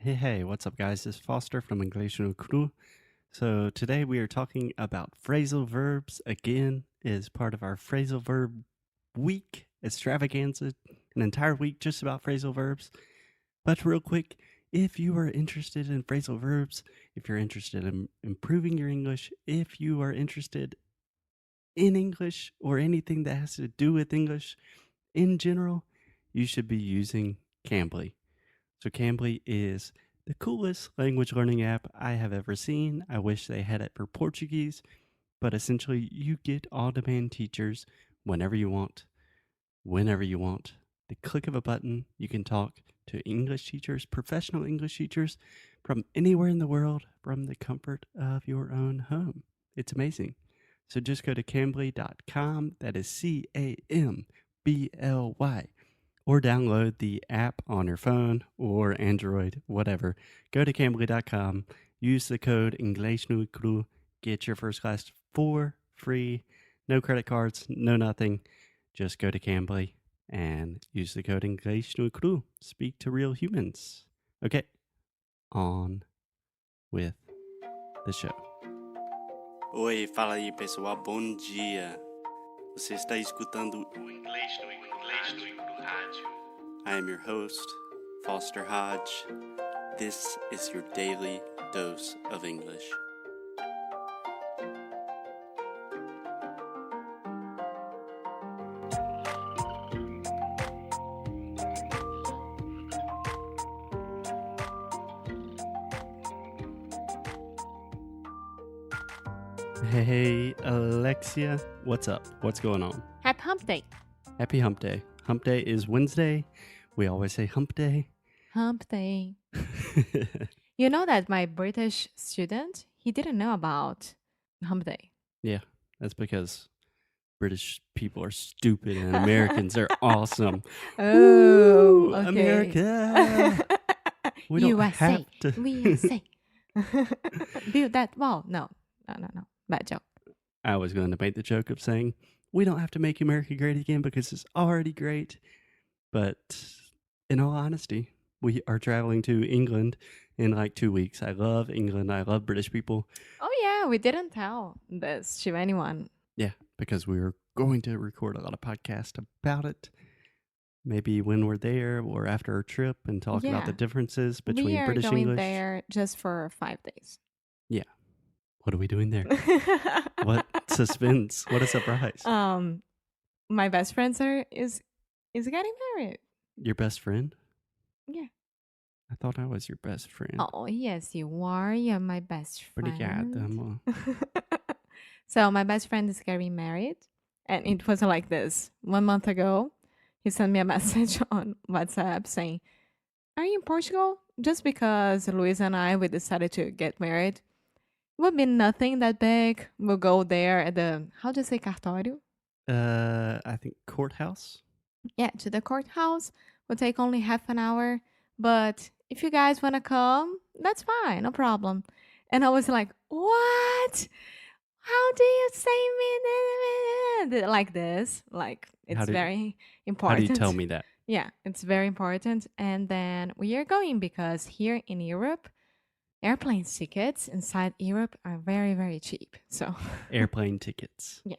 Hey, what's up, guys? This is Foster from Inglês no Cru. So today we are talking about phrasal verbs. Again, is part of our phrasal verb week extravaganza, an entire week just about phrasal verbs. But real quick, if you are interested in phrasal verbs, if you're interested in improving your English, if you are interested in English or anything that has to do with English in general, you should be using Cambly. So Cambly is the coolest language learning app I have ever seen. I wish they had it for Portuguese, but essentially you get on-demand teachers whenever you want, whenever you want. The click of a button, you can talk to English teachers, professional English teachers from anywhere in the world from the comfort of your own home. It's amazing. So just go to cambly.com. That is CAMBLY. Or download the app on your phone or Android, whatever. Go to cambly.com, use the code Inglês no Cru, get your first class for free. No credit cards, no nothing. Just go to Cambly and use the code Inglês no Cru. Speak to real humans. Okay, on with the show. Oi, fala aí, pessoal. Bom dia. Você está escutando o Inglês no Rádio. I am your host, Foster Hodge. This is your daily dose of English. Hey, Alexia, what's up? What's going on? Happy Hump Day. Happy Hump Day. Hump Day is Wednesday. We always say Hump Day. Hump Day. You know that my British student, he didn't know about Hump Day. Yeah, that's because British people are stupid and Americans are awesome. Oh, Woo, okay. America! We don't USA. have to. USA. Build that wall. No. Bad joke. I was going to make the joke of saying, we don't have to make America great again because it's already great. But in all honesty, we are traveling to England in like 2 weeks. I love England. I love British people. Oh, yeah. We didn't tell this to anyone. Yeah, because we were going to record a lot of podcasts about it. Maybe when we're there or after our trip and talk about the differences between we are British going English. there just for 5 days. Yeah. What are we doing there? What suspense? What a surprise. My best friend sir is getting married. Your best friend? Yeah. I thought I was your best friend. Oh, yes, you are. You're my best friend. Obrigada, amor. So my best friend is getting married. And it was like this. 1 month ago, he sent me a message on WhatsApp saying, are you in Portugal? Just because Luis and we decided to get married. It would be nothing that big. We'll go there at the, how do you say cartório? I think courthouse. Yeah, to the courthouse. Will take only half an hour. But if you guys want to come, that's fine. No problem. And I was like, what? How do you say me like this? Like, it's very important. How do you tell me that? Yeah, it's very important. And then we are going because here in Europe, airplane tickets inside Europe are very, very cheap. So airplane tickets. Yeah.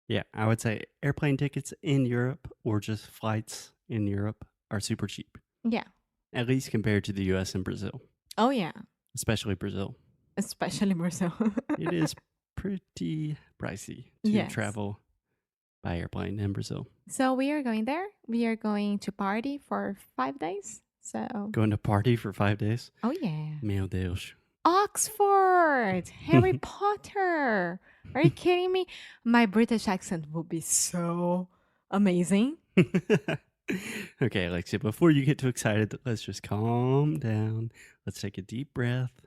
Yeah, I would say airplane tickets in Europe or just flights in Europe are super cheap. Yeah. At least compared to the US and Brazil. Oh, yeah. Especially Brazil. Especially Brazil. It is pretty pricey to travel by airplane in Brazil. So we are going there. We are going to party for 5 days. So going to party for 5 days? Oh, yeah. Meu Deus. Oxford! Harry Potter! Are you kidding me? My British accent will be so amazing. Okay, Alexia, before you get too excited, let's just calm down. Let's take a deep breath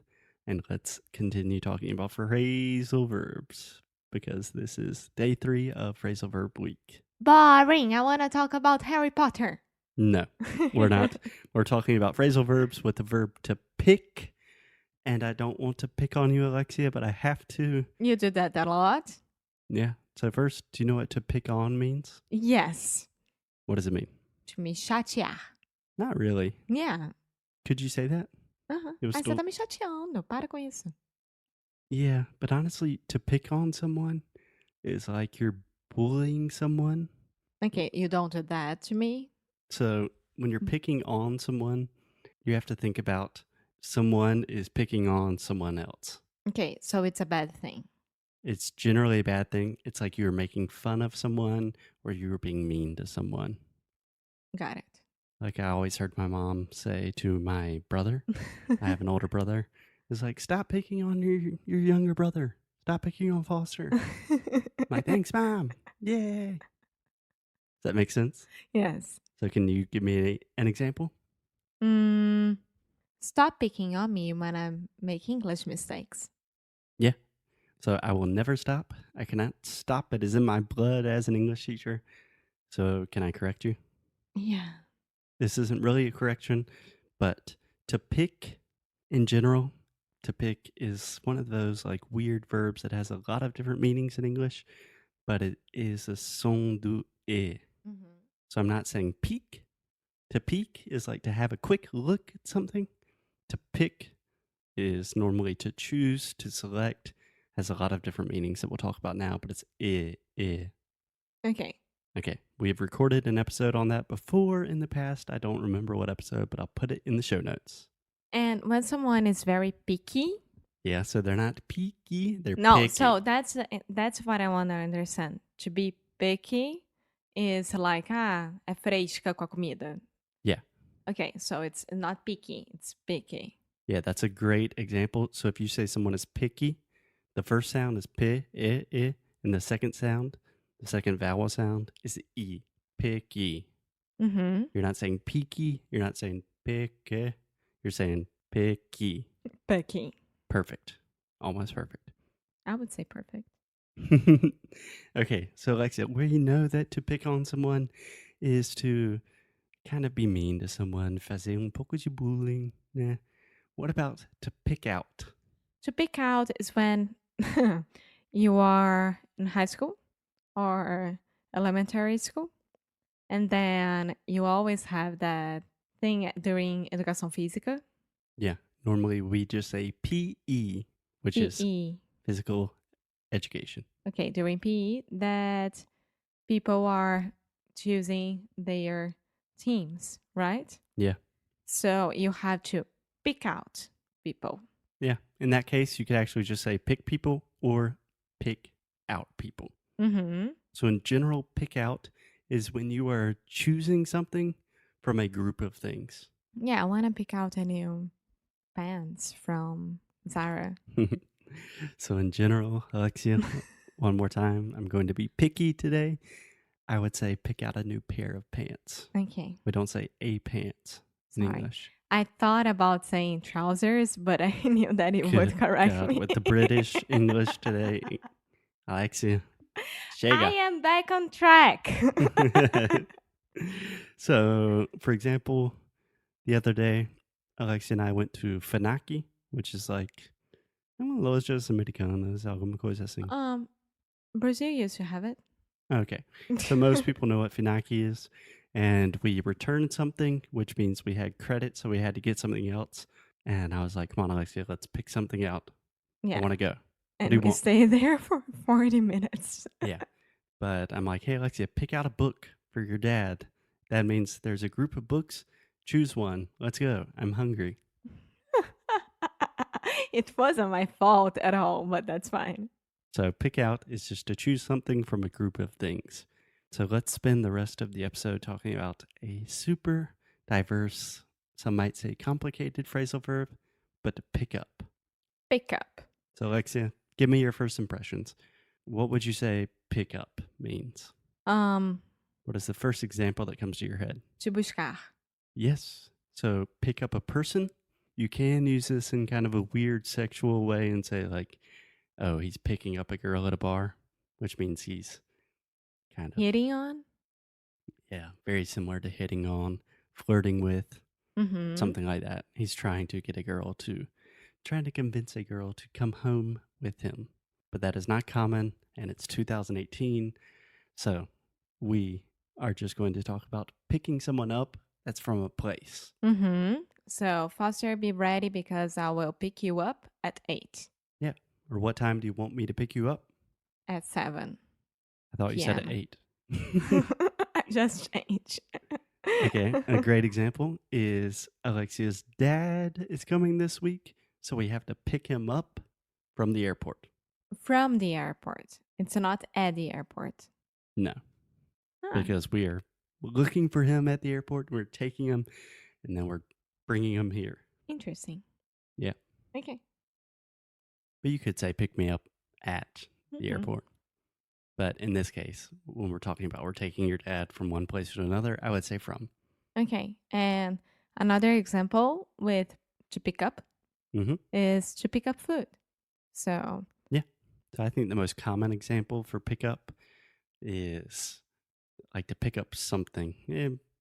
and let's continue talking about phrasal verbs because this is day 3 of phrasal verb week. Boring. I want to talk about Harry Potter. No, we're not. We're talking about phrasal verbs with the verb to pick. And I don't want to pick on you, Alexia, but I have to. You do that a lot? Yeah. So first, do you know what to pick on means? Yes. What does it mean? To me chatear. Not really. Yeah. Could you say that? Aham. It was Ai, você still, tá me chateando. Para com isso. yeah, but honestly, to pick on someone is like you're bullying someone. Okay, you don't do that to me. So when you're picking on someone, you have to think about someone is picking on someone else. Okay, so it's a bad thing. It's generally a bad thing. It's like you're making fun of someone or you're being mean to someone. Got it. Like I always heard my mom say to my brother, I have an older brother, is like, stop picking on your younger brother. Stop picking on Foster. I'm like, thanks, Mom. Yay. Does that make sense? Yes. So can you give me an example? Stop picking on me when I make English mistakes. Yeah. So I will never stop. I cannot stop. It is in my blood as an English teacher. So can I correct you? Yeah. This isn't really a correction, but to pick in general, to pick is one of those like weird verbs that has a lot of different meanings in English, but it is a son du e. Mm-hmm. So I'm not saying peek. To peek is like to have a quick look at something. To pick is normally to choose, to select, has a lot of different meanings that we'll talk about now, but it's e. Okay. Okay, we have recorded an episode on that before in the past. I don't remember what episode, but I'll put it in the show notes. And when someone is very picky. Yeah, so they're not picky, they're No, picky. so that's what I want to understand. To be picky is like, é fresca com a comida. Yeah. Okay, so it's not picky, it's picky. Yeah, that's a great example. So if you say someone is picky, the first sound is p, e, and the second vowel sound is e, picky. Mm-hmm. You're not saying peaky, you're not saying picky, you're saying picky. Picky. Perfect. Almost perfect. I would say perfect. Okay, so Alexia, we know that to pick on someone is to kind of be mean to someone, fazer pouco de bullying. Né? What about to pick out? To pick out is when you are in high school or elementary school, and then you always have that thing during educação física. Yeah, normally we just say PE, which is PE. physical education. Okay, during PE, that people are choosing their teams, right? Yeah. So you have to pick out people. Yeah, in that case, you could actually just say pick people or pick out people. Mm-hmm. So in general, pick out is when you are choosing something from a group of things. Yeah, I want to pick out a new pants from Zara. So in general, Alexia, one more time, I'm going to be picky today. I would say pick out a new pair of pants. Okay. We don't say a pants in Sorry. English. I thought about saying trousers, but I knew that it would Good correct God, me. with the British English today, Alexia, I chega. am back on track. So, for example, the other day, Alexia and I went to Fanaki, which is like lojas americanas, alguma coisa assim. Brazil used to have it. Okay, so most people know what Finaki is, and we returned something, which means we had credit, so we had to get something else. And I was like, "Come on, Alexia, let's pick something out. Yeah. I want to go." And do you we want? stayed there for 40 minutes. Yeah, but I'm like, "Hey, Alexia, pick out a book for your dad. That means there's a group of books. Choose one. Let's go. I'm hungry." It wasn't my fault at all, but that's fine. So pick out is just to choose something from a group of things. So let's spend the rest of the episode talking about a super diverse, some might say complicated phrasal verb, but to pick up. Pick up. So Alexia, give me your first impressions. What would you say pick up means? What is the first example that comes to your head? To buscar. Yes. So pick up a person. You can use this in kind of a weird sexual way and say like, oh, he's picking up a girl at a bar, which means he's kind of Hitting on? Yeah, very similar to hitting on, flirting with, Mm-hmm. something like that. He's trying to convince a girl to come home with him. But that is not common, and it's 2018. So we are just going to talk about picking someone up that's from a place. Mm-hmm. So, Foster, be ready because I will pick you up at 8. Yeah. Or what time do you want me to pick you up? At 7 I thought you said at p.m. 8. I just changed. Okay. A great example is Alexia's dad is coming this week, so we have to pick him up from the airport. From the airport. It's not at the airport. No, Ah, because we are looking for him at the airport. We're taking him, and then we're bringing him here. interesting. Yeah. Okay. But you could say pick me up at the Mhm. airport. But in this case, when we're talking about we're taking your dad from one place to another, I would say from. Okay. And another example with to pick up Mhm. is to pick up food. So, So I think the most common example for pickup is like to pick up something.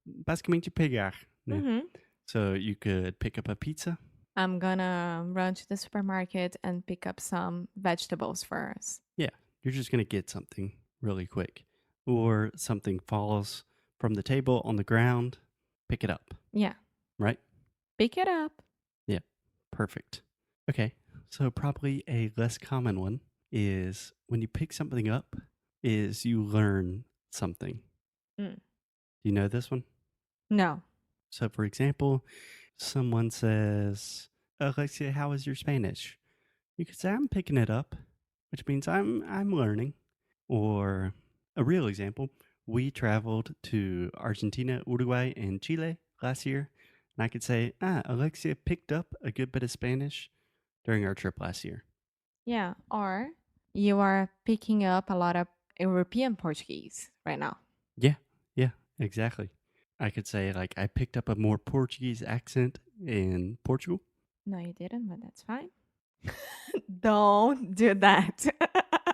Basicamente pegar. Né? mhm. So you could pick up a pizza. I'm gonna run to the supermarket and pick up some vegetables for us. Yeah, you're just going to get something really quick. Or something falls from the table on the ground, pick it up, Yeah. right? Pick it up. Yeah, perfect. Okay, so probably a less common one is when you pick something up is you learn something. Mm. Do you know this one? No. So for example, someone says, Alexia, how is your Spanish? You could say, I'm picking it up, which means I'm learning. Or a real example, we traveled to Argentina, Uruguay, and Chile last year. And I could say, Alexia picked up a good bit of Spanish during our trip last year. Yeah. Or you are picking up a lot of European Portuguese right now. Yeah, exactly. I could say, like, I picked up a more Portuguese accent in Portugal. No, you didn't, but that's fine. Don't do that.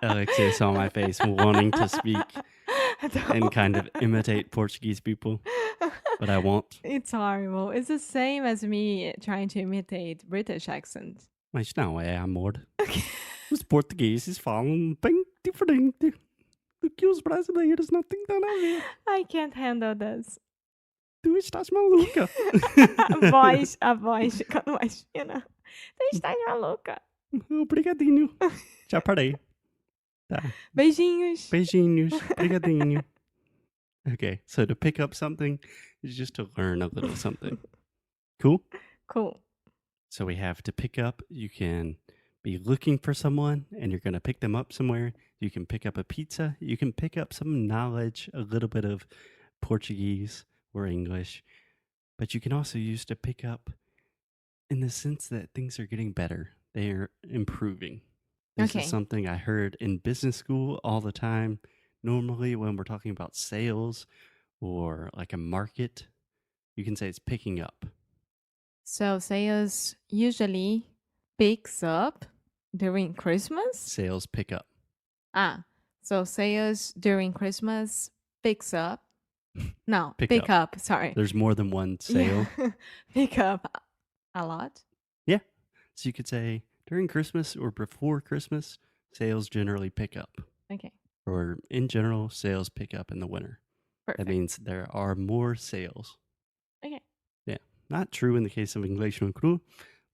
Alexia saw my face wanting to speak and kind of imitate Portuguese people, but I won't. It's horrible. It's the same as me trying to imitate British accent. Mas não é, amor. Os portugueses falam bem diferente do que os brasileiros, não tem nada a ver. I can't handle this. Tu estás maluca. A voz ficando mais fina. Tu estás maluca. Obrigadinho. Já parei. Tá. Beijinhos. Beijinhos. Obrigadinho. Okay, so to pick up something is just to learn a little something. Cool? Cool. So we have to pick up. You can be looking for someone and you're going to pick them up somewhere. You can pick up a pizza. You can pick up some knowledge, a little bit of Portuguese or English. But you can also use to pick up in the sense that things are getting better. They're improving. This Okay. is something I heard in business school all the time. Normally, when we're talking about sales or like a market, you can say it's picking up. So sales usually picks up during Christmas? Sales pick up. So sales during Christmas picks up. No, Pick pick up. Sorry. There's more than one sale. Yeah. Pick up a lot. So you could say during Christmas or before Christmas, sales generally pick up. Okay. Or in general, sales pick up in the winter. Perfect. That means there are more sales. Okay. Yeah. Not true in the case of Inglês no cru,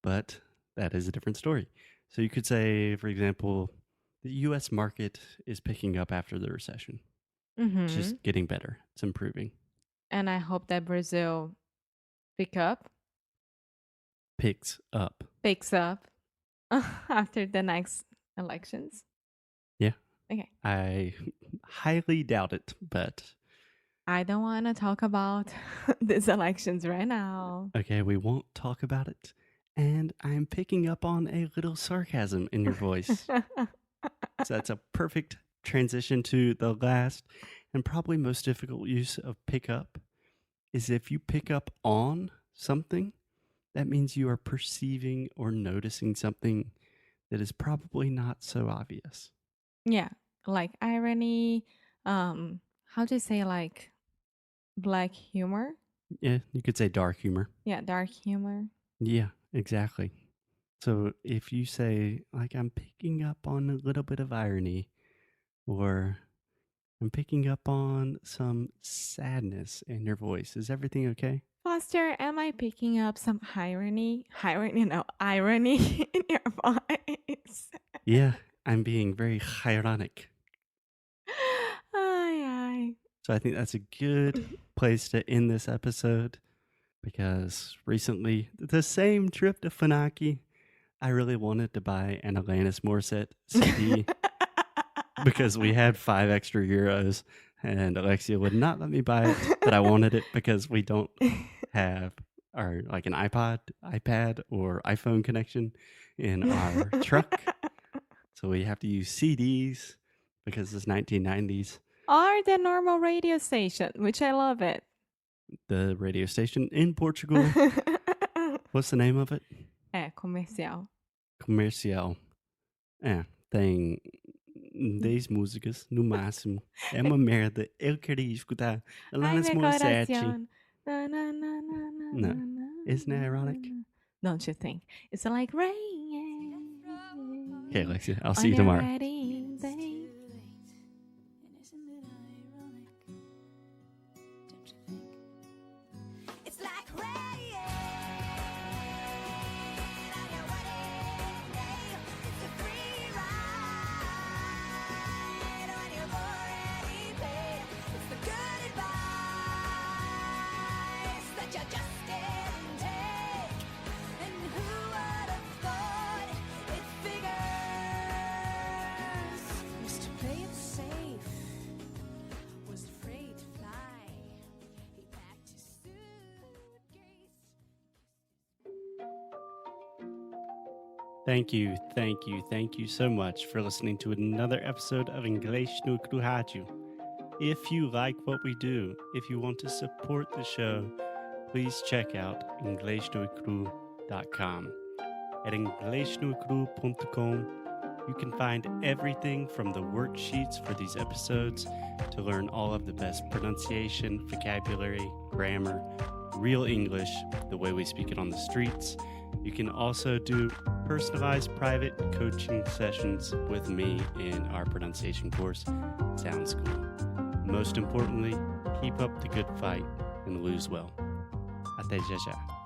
but that is a different story. So you could say, for example, the US market is picking up after the recession. Mm-hmm. It's just getting better. It's improving. And I hope that Brazil picks up after the next elections. Yeah. Okay. I highly doubt it, but I don't want to talk about these elections right now. okay, we won't talk about it. And I'm picking up on a little sarcasm in your voice. So that's a perfect transition to the last and probably most difficult use of pick up is if you pick up on something, that means you are perceiving or noticing something that is probably not so obvious. Yeah, like irony. How do you say like black humor? Yeah, you could say dark humor. Yeah, dark humor. Yeah, exactly. So if you say, like, I'm picking up on a little bit of irony, or I'm picking up on some sadness in your voice, is everything okay? Foster, am I picking up some irony? Irony in your voice. Yeah, I'm being very ironic. Ay. So I think that's a good place to end this episode because recently, the same trip to Funaki, I really wanted to buy an Alanis Morissette CD because we had 5 extra euros and Alexia would not let me buy it, but I wanted it because we don't have our like an iPad or iPhone connection in our truck. So we have to use CDs because it's 1990s. Or the normal radio station, which I love it. The radio station in Portugal. What's the name of it? Comercial. Comercial. Tem 10 músicas, no máximo. É uma merda. Eu queria escutar Alanis Morissette. No. Isn't that ironic? Don't you think? It's like rain. Okay, Alexia, I'll see you tomorrow. Thank you so much for listening to another episode of Inglês no Rádio. If you like what we do, if you want to support the show, please check out inglesnocru.com. At inglesnocru.com, you can find everything from the worksheets for these episodes to learn all of the best pronunciation, vocabulary, grammar, real English, the way we speak it on the streets. You can also do personalized private coaching sessions with me in our pronunciation course, Sound School. Most importantly, keep up the good fight and lose well. Até já já.